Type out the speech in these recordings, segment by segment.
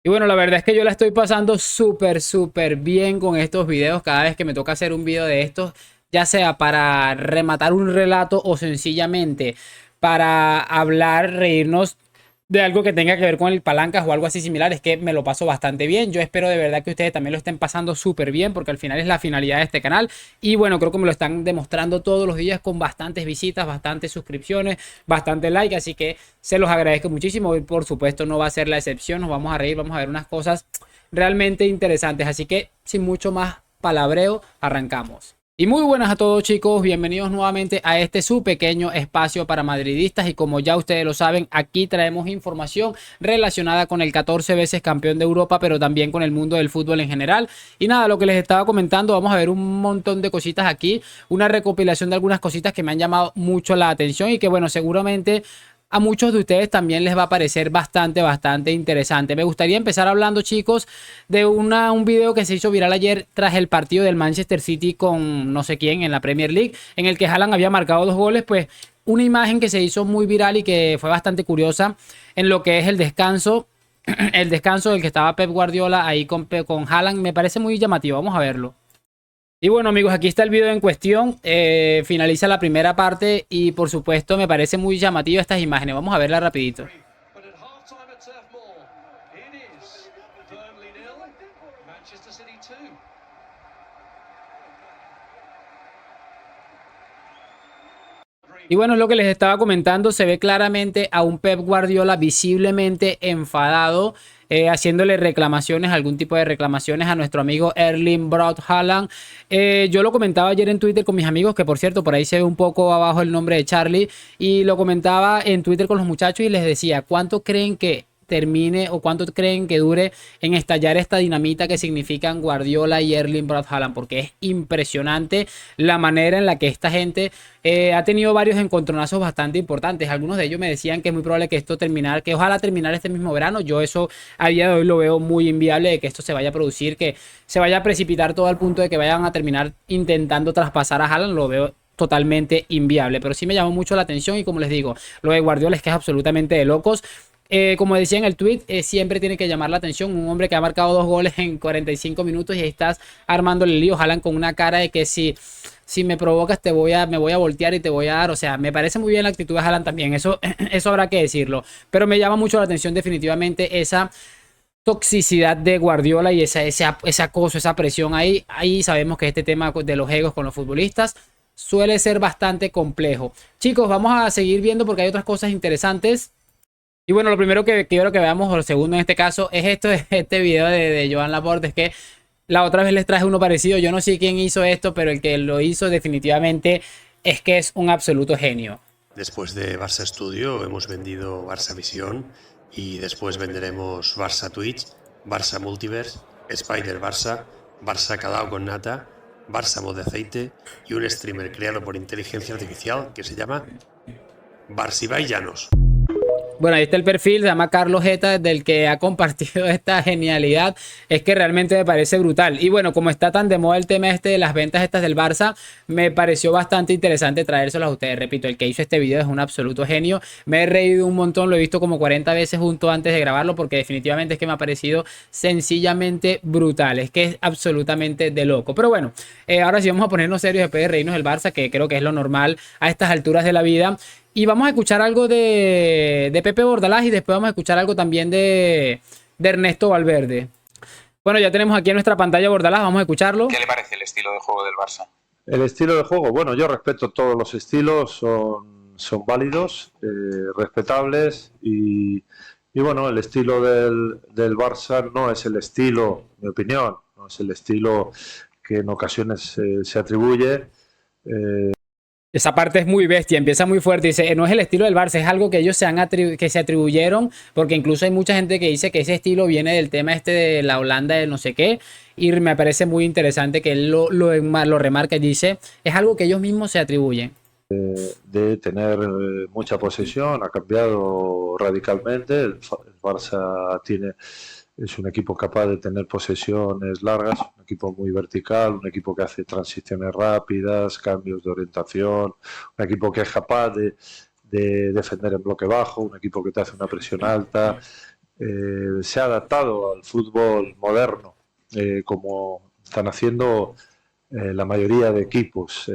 Y bueno, la verdad es que yo la estoy pasando súper bien con estos videos. Cada vez que me toca hacer un video de estos, ya sea para rematar un relato o sencillamente para hablar, reírnos de algo que tenga que ver con el palancas o algo así similar, es que me lo paso bastante bien. Yo espero de verdad que ustedes también lo estén pasando súper bien, porque al final es la finalidad de este canal. Y bueno, creo que me lo están demostrando todos los días con bastantes visitas, bastantes suscripciones, bastante like. Así que se los agradezco muchísimo. Hoy, por supuesto, no va a ser la excepción. Nos vamos a reír, vamos a ver unas cosas realmente interesantes. Así que, sin mucho más palabreo, arrancamos. Y muy buenas a todos, chicos, bienvenidos nuevamente a este su pequeño espacio para madridistas. Y como ya ustedes lo saben, aquí traemos información relacionada con el 14 veces campeón de Europa, pero también con el mundo del fútbol en general. Y nada, lo que les estaba comentando, vamos a ver un montón de cositas aquí, una recopilación de algunas cositas que me han llamado mucho la atención y que bueno, seguramente a muchos de ustedes también les va a parecer bastante interesante. Me gustaría empezar hablando, chicos, de un video que se hizo viral ayer tras el partido del Manchester City con no sé quién en la Premier League, en el que Haaland había marcado 2 goles. Pues una imagen que se hizo muy viral y que fue bastante curiosa en lo que es el descanso. El descanso del que estaba Pep Guardiola ahí con Haaland me parece muy llamativo. Vamos a verlo. Y bueno, amigos, aquí está el video en cuestión. Finaliza la primera parte y por supuesto me parece muy llamativa estas imágenes. Vamos a verla rapidito. Y bueno, es lo que les estaba comentando. Se ve claramente a un Pep Guardiola visiblemente enfadado, haciéndole reclamaciones, algún tipo de reclamaciones a nuestro amigo Erling Braut Haaland. Yo lo comentaba ayer en Twitter con mis amigos, que por cierto, por ahí se ve un poco abajo el nombre de Charlie. Y lo comentaba en Twitter con los muchachos y les decía, ¿cuánto creen que termine o cuánto creen que dure en estallar esta dinamita que significan Guardiola y Erling Braut Haaland? Porque es impresionante la manera en la que esta gente ha tenido varios encontronazos bastante importantes. Algunos de ellos me decían que es muy probable que esto terminar, que ojalá terminar este mismo verano. Yo eso a día de hoy lo veo muy inviable, de que esto se vaya a producir, que se vaya a precipitar todo al punto de que vayan a terminar intentando traspasar a Haaland. Lo veo totalmente inviable, pero sí me llamó mucho la atención. Y como les digo, lo de Guardiola es que es absolutamente de locos. Como decía en el tweet, siempre tiene que llamar la atención un hombre que ha marcado 2 goles en 45 minutos y ahí estás armándole el lío. Jalan con una cara de que si me provocas me voy a voltear y te voy a dar. O sea, me parece muy bien la actitud de Haaland también, eso habrá que decirlo. Pero me llama mucho la atención definitivamente esa toxicidad de Guardiola y ese acoso, esa presión ahí. Ahí sabemos que este tema de los egos con los futbolistas suele ser bastante complejo. Chicos, vamos a seguir viendo porque hay otras cosas interesantes. Y bueno, lo primero que quiero que veamos, o lo segundo en este caso, es este video de Joan Laporte. Es que la otra vez les traje uno parecido. Yo no sé quién hizo esto, pero el que lo hizo definitivamente es que es un absoluto genio. Después de Barça Studio hemos vendido Barça Visión y después venderemos Barça Twitch, Barça Multiverse, Spider Barça, Barça Calao con Nata, Barça Mod de Aceite y un streamer creado por inteligencia artificial que se llama Barcibai Llanos. Bueno, ahí está el perfil, se llama Carlos Jeta, del que ha compartido esta genialidad. Es que realmente me parece brutal. Y bueno, como está tan de moda el tema este de las ventas estas del Barça, me pareció bastante interesante traérselos a ustedes. Repito, el que hizo este video es un absoluto genio. Me he reído un montón, lo he visto como 40 veces junto antes de grabarlo, porque definitivamente es que me ha parecido sencillamente brutal. Es que es absolutamente de loco. Pero bueno, ahora sí vamos a ponernos serios después de reírnos del Barça, que creo que es lo normal a estas alturas de la vida. Y vamos a escuchar algo de Pepe Bordalás y después vamos a escuchar algo también de Ernesto Valverde. Bueno, ya tenemos aquí en nuestra pantalla Bordalás, vamos a escucharlo. ¿Qué le parece el estilo de juego del Barça? El estilo de juego, bueno, yo respeto todos los estilos, son válidos, respetables y bueno, el estilo del Barça no es el estilo, en mi opinión, no es el estilo que en ocasiones se atribuye. Esa parte es muy bestia, empieza muy fuerte. Dice, no es el estilo del Barça, es algo que ellos que se atribuyeron, porque incluso hay mucha gente que dice que ese estilo viene del tema este de la Holanda de no sé qué, y me parece muy interesante que él lo remarca y dice, es algo que ellos mismos se atribuyen. De tener mucha posesión, ha cambiado radicalmente. El Barça es un equipo capaz de tener posesiones largas, un equipo muy vertical, un equipo que hace transiciones rápidas, cambios de orientación, un equipo que es capaz de defender en bloque bajo, un equipo que te hace una presión alta. se ha adaptado al fútbol moderno, como están haciendo la mayoría de equipos.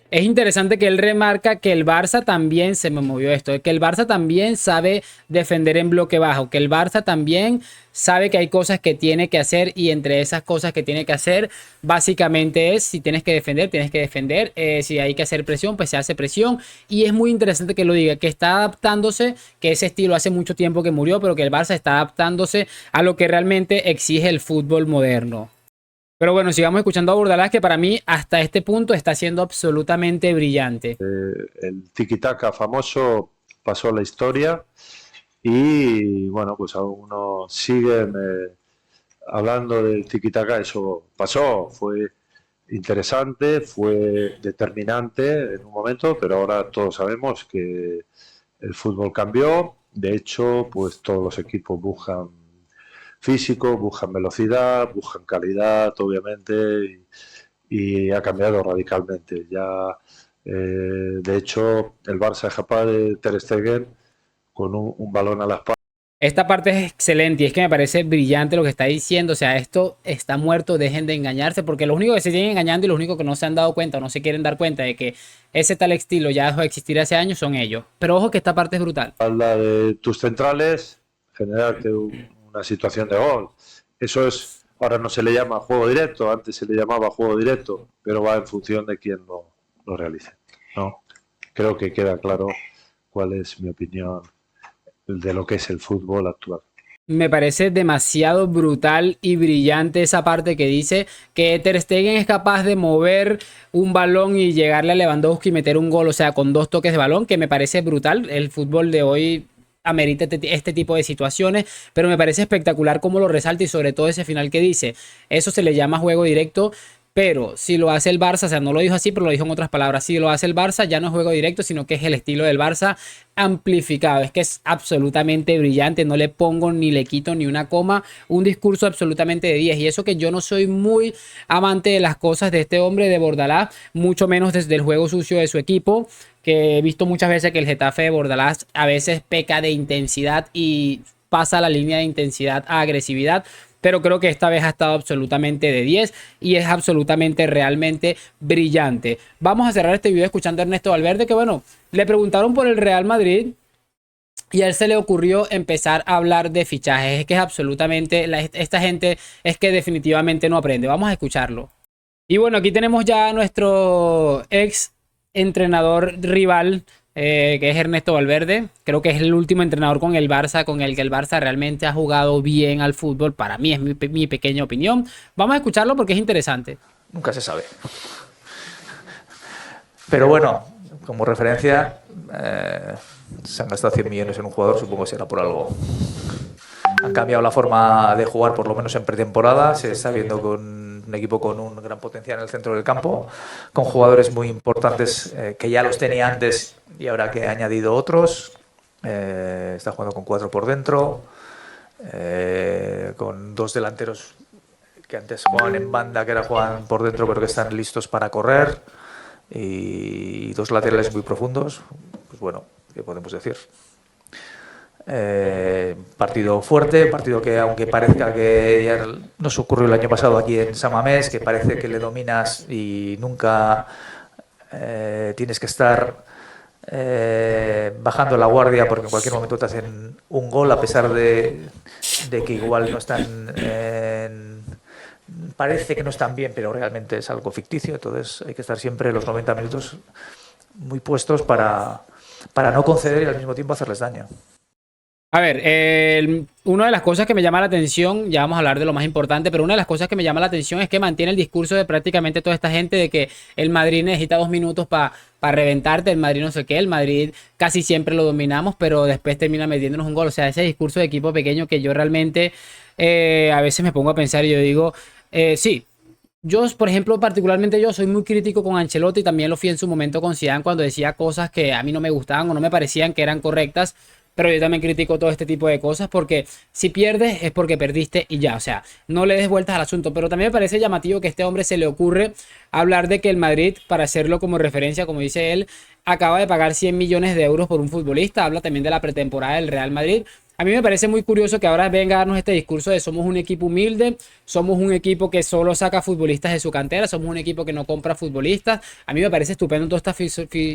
Es interesante que él remarca que el Barça también, se me movió esto, que el Barça también sabe defender en bloque bajo, que el Barça también sabe que hay cosas que tiene que hacer y entre esas cosas que tiene que hacer básicamente es si tienes que defender, si hay que hacer presión, pues se hace presión y es muy interesante que lo diga, que está adaptándose, que ese estilo hace mucho tiempo que murió, pero que el Barça está adaptándose a lo que realmente exige el fútbol moderno. Pero bueno, sigamos escuchando a Bordalás, que para mí hasta este punto está siendo absolutamente brillante. El tiki-taka famoso pasó a la historia y bueno, pues algunos siguen hablando del tiki-taka. Eso pasó, fue interesante, fue determinante en un momento, pero ahora todos sabemos que el fútbol cambió. De hecho, pues todos los equipos buscan físico, buscan velocidad, buscan calidad, obviamente, y ha cambiado radicalmente. Ya, de hecho, el Barça es capaz de Ter Stegen con un balón a la espalda. Esta parte es excelente y es que me parece brillante lo que está diciendo. O sea, esto está muerto, dejen de engañarse, porque los únicos que se siguen engañando y los únicos que no se han dado cuenta o no se quieren dar cuenta de que ese tal estilo ya dejó de existir hace años son ellos. Pero ojo que esta parte es brutal. Habla de tus centrales, generarte una situación de gol. Eso es, ahora no se le llama juego directo, antes se le llamaba juego directo, pero va en función de quién lo realice, ¿no? Creo que queda claro cuál es mi opinión de lo que es el fútbol actual. Me parece demasiado brutal y brillante esa parte que dice que Ter Stegen es capaz de mover un balón y llegarle a Lewandowski y meter un gol, o sea, con 2 toques de balón, que me parece brutal. El fútbol de hoy amerita este tipo de situaciones, pero me parece espectacular cómo lo resalta y sobre todo ese final que dice, eso se le llama juego directo. Pero si lo hace el Barça, o sea, no lo dijo así, pero lo dijo en otras palabras, si lo hace el Barça ya no es juego directo, sino que es el estilo del Barça amplificado. Es que es absolutamente brillante, no le pongo ni le quito ni una coma, un discurso absolutamente de 10. Y eso que yo no soy muy amante de las cosas de este hombre de Bordalás, mucho menos desde el juego sucio de su equipo, que he visto muchas veces que el Getafe de Bordalás a veces peca de intensidad y pasa la línea de intensidad a agresividad. Pero creo que esta vez ha estado absolutamente de 10 y es absolutamente realmente brillante. Vamos a cerrar este video escuchando a Ernesto Valverde, que bueno, le preguntaron por el Real Madrid y a él se le ocurrió empezar a hablar de fichajes. Es que es absolutamente, esta gente es que definitivamente no aprende. Vamos a escucharlo. Y bueno, aquí tenemos ya a nuestro ex entrenador rival, que es Ernesto Valverde. Creo que es el último entrenador con el Barça, con el que el Barça realmente ha jugado bien al fútbol. Para mí es mi pequeña opinión. Vamos a escucharlo porque es interesante. Nunca se sabe. Pero bueno, como referencia, se han gastado 100 millones en un jugador, supongo que será por algo. Han cambiado la forma de jugar, por lo menos en pretemporada. Se está viendo con un equipo con un gran potencial en el centro del campo, con jugadores muy importantes que ya los tenía antes y ahora que ha añadido otros. Está jugando con 4 por dentro, con 2 delanteros que antes jugaban en banda, que ahora juegan por dentro, pero que están listos para correr, y 2 laterales muy profundos. Pues bueno, ¿qué podemos decir? Partido fuerte, partido que aunque parezca que ya nos ocurrió el año pasado aquí en San Mamés, que parece que le dominas y nunca tienes que estar bajando la guardia porque en cualquier momento te hacen un gol, a pesar de que igual no están parece que no están bien, pero realmente es algo ficticio. Entonces hay que estar siempre los 90 minutos muy puestos para no conceder y al mismo tiempo hacerles daño. A ver, una de las cosas que me llama la atención, ya vamos a hablar de lo más importante, pero una de las cosas que me llama la atención es que mantiene el discurso de prácticamente toda esta gente de que el Madrid necesita 2 minutos para reventarte, el Madrid no sé qué, el Madrid casi siempre lo dominamos, pero después termina metiéndonos un gol. O sea, ese discurso de equipo pequeño que yo realmente a veces me pongo a pensar y yo digo, sí. Yo, por ejemplo, particularmente yo soy muy crítico con Ancelotti, también lo fui en su momento con Zidane cuando decía cosas que a mí no me gustaban o no me parecían que eran correctas. Pero yo también critico todo este tipo de cosas porque si pierdes es porque perdiste y ya, o sea, no le des vueltas al asunto. Pero también me parece llamativo que a este hombre se le ocurre hablar de que el Madrid, para hacerlo como referencia, como dice él, acaba de pagar 100 millones de euros por un futbolista. Habla también de la pretemporada del Real Madrid. A mí me parece muy curioso que ahora venga a darnos este discurso de somos un equipo humilde, somos un equipo que solo saca futbolistas de su cantera, somos un equipo que no compra futbolistas. A mí me parece estupendo toda esta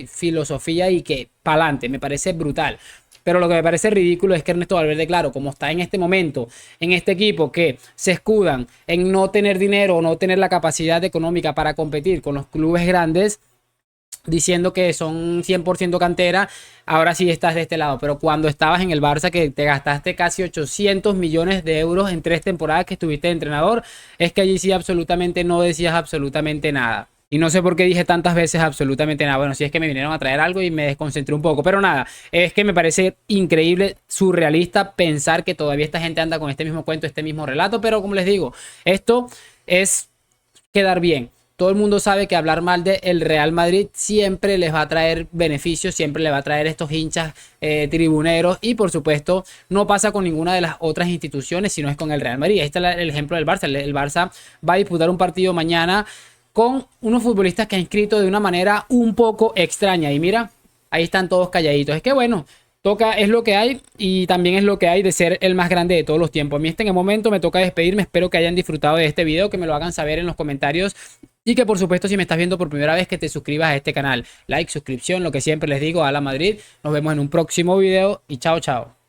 filosofía y que pa'lante, me parece brutal. Pero lo que me parece ridículo es que Ernesto Valverde, claro, como está en este momento, en este equipo que se escudan en no tener dinero o no tener la capacidad económica para competir con los clubes grandes, diciendo que son 100% cantera, ahora sí estás de este lado. Pero cuando estabas en el Barça, que te gastaste casi 800 millones de euros en 3 temporadas que estuviste de entrenador, es que allí sí absolutamente no decías absolutamente nada. Y no sé por qué dije tantas veces absolutamente nada. Bueno, si es que me vinieron a traer algo y me desconcentré un poco. Pero nada, es que me parece increíble, surrealista pensar que todavía esta gente anda con este mismo cuento, este mismo relato. Pero como les digo, esto es quedar bien. Todo el mundo sabe que hablar mal del Real Madrid siempre les va a traer beneficios, siempre le va a traer estos hinchas tribuneros y por supuesto no pasa con ninguna de las otras instituciones, sino es con el Real Madrid. Ahí está el ejemplo del Barça. El Barça va a disputar un partido mañana con unos futbolistas que ha inscrito de una manera un poco extraña y mira, ahí están todos calladitos. Es que bueno, toca, es lo que hay y también es lo que hay de ser el más grande de todos los tiempos. A mí en el momento me toca despedirme, espero que hayan disfrutado de este video, que me lo hagan saber en los comentarios y que por supuesto si me estás viendo por primera vez que te suscribas a este canal. Like, suscripción, lo que siempre les digo, a la Madrid. Nos vemos en un próximo video y chao, chao.